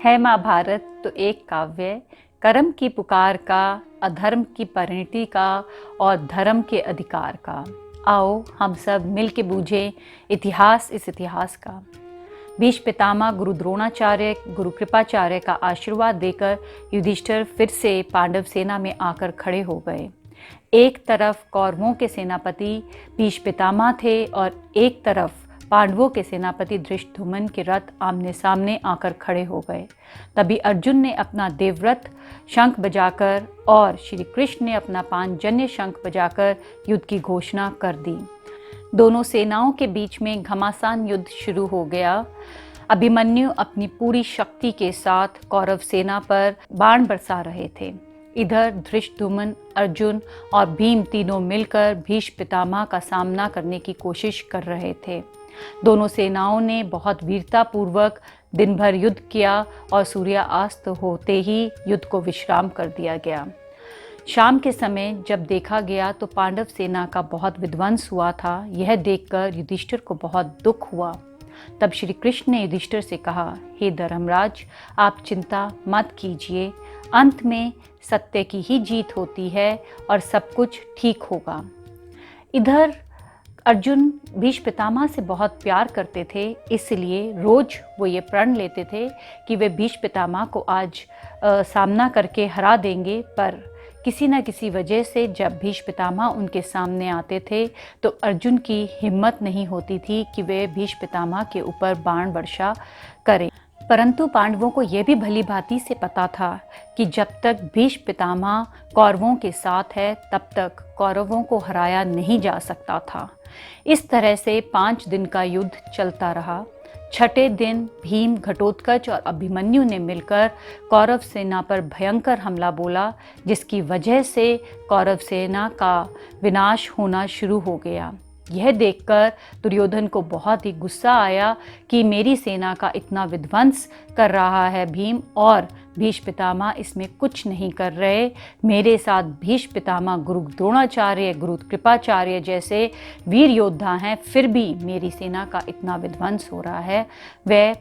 है महाभारत तो एक काव्य, कर्म की पुकार का, अधर्म की परिणति का और धर्म के अधिकार का। आओ हम सब मिल के बूझें इस इतिहास का। भीष्म पितामह गुरु द्रोणाचार्य, गुरु कृपाचार्य का आशीर्वाद देकर युधिष्ठिर फिर से पांडव सेना में आकर खड़े हो गए। एक तरफ कौरवों के सेनापति भीष्म पितामह थे और एक तरफ पांडवों के सेनापति धृष्टद्युम्न के रथ आमने सामने आकर खड़े हो गए। तभी अर्जुन ने अपना देवव्रत शंख बजाकर और श्री कृष्ण ने अपना पांचजन्य शंख बजाकर युद्ध की घोषणा कर दी। दोनों सेनाओं के बीच में घमासान युद्ध शुरू हो गया। अभिमन्यु अपनी पूरी शक्ति के साथ कौरव सेना पर बाण बरसा रहे थे। इधर धृष्टद्युम्न, अर्जुन और भीम तीनों मिलकर भीष्म पितामह का सामना करने की कोशिश कर रहे थे। दोनों सेनाओं ने बहुत वीरतापूर्वक दिन भर युद्ध किया और सूर्यास्त होते ही युद्ध को विश्राम कर दिया गया। शाम के समय जब देखा गया तो पांडव सेना का बहुत विध्वंस हुआ था। यह देखकर युधिष्ठिर को बहुत दुख हुआ। तब श्री कृष्ण ने युधिष्ठिर से कहा, हे धर्मराज, आप चिंता मत कीजिए, अंत में सत्य की ही जीत होती है और सब कुछ ठीक होगा। इधर अर्जुन भीष्म पितामह से बहुत प्यार करते थे, इसलिए रोज वो ये प्रण लेते थे कि वे भीष्म पितामह को आज सामना करके हरा देंगे। पर किसी न किसी वजह से जब भीष्म पितामह उनके सामने आते थे तो अर्जुन की हिम्मत नहीं होती थी कि वे भीष्म पितामह के ऊपर बाण वर्षा करें। परंतु पांडवों को यह भी भली भांति से पता था कि जब तक भीष्म पितामह कौरवों के साथ है तब तक कौरवों को हराया नहीं जा सकता था। इस तरह से 5 दिन का युद्ध चलता रहा। छठे दिन भीम, घटोत्कच और अभिमन्यु ने मिलकर कौरव सेना पर भयंकर हमला बोला, जिसकी वजह से कौरव सेना का विनाश होना शुरू हो गया। यह देखकर दुर्योधन को बहुत ही गुस्सा आया कि मेरी सेना का इतना विध्वंस कर रहा है भीम, और भीष्म पितामह इसमें कुछ नहीं कर रहे। मेरे साथ भीष्म पितामह गुरु द्रोणाचार्य, गुरु कृपाचार्य जैसे वीर योद्धा हैं, फिर भी मेरी सेना का इतना विध्वंस हो रहा है। वह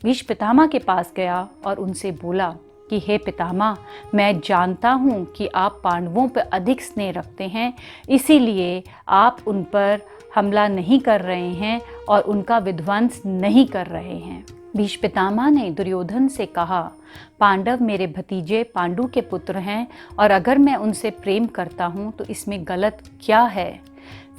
भीष्म पितामह के पास गया और उनसे बोला कि हे पितामह, मैं जानता हूँ कि आप पांडवों पर अधिक स्नेह रखते हैं, इसीलिए आप उन पर हमला नहीं कर रहे हैं और उनका विध्वंस नहीं कर रहे हैं। भीष्म पितामह ने दुर्योधन से कहा, पांडव मेरे भतीजे पांडु के पुत्र हैं और अगर मैं उनसे प्रेम करता हूँ तो इसमें गलत क्या है।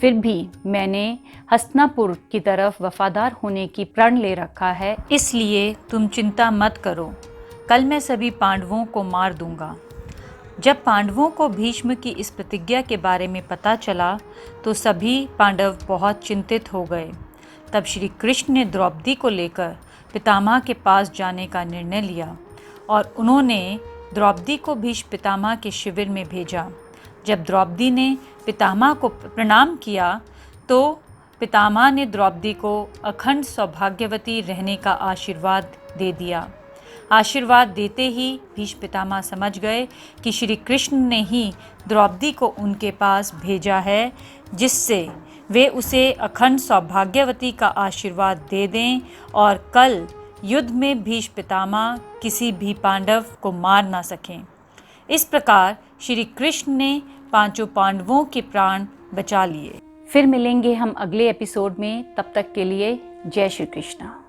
फिर भी मैंने हस्तिनापुर की तरफ वफादार होने की प्रण ले रखा है, इसलिए तुम चिंता मत करो, कल मैं सभी पांडवों को मार दूंगा। जब पांडवों को भीष्म की इस प्रतिज्ञा के बारे में पता चला तो सभी पांडव बहुत चिंतित हो गए। तब श्री कृष्ण ने द्रौपदी को लेकर पितामह के पास जाने का निर्णय लिया और उन्होंने द्रौपदी को भीष्म पितामह के शिविर में भेजा। जब द्रौपदी ने पितामह को प्रणाम किया तो पितामह ने द्रौपदी को अखंड सौभाग्यवती रहने का आशीर्वाद दे दिया। आशीर्वाद देते ही भीष्म पितामह समझ गए कि श्री कृष्ण ने ही द्रौपदी को उनके पास भेजा है, जिससे वे उसे अखंड सौभाग्यवती का आशीर्वाद दे दें और कल युद्ध में भीष्म पितामह किसी भी पांडव को मार ना सकें। इस प्रकार श्री कृष्ण ने 5 पांडवों के प्राण बचा लिए। फिर मिलेंगे हम अगले एपिसोड में, तब तक के लिए जय श्री कृष्ण।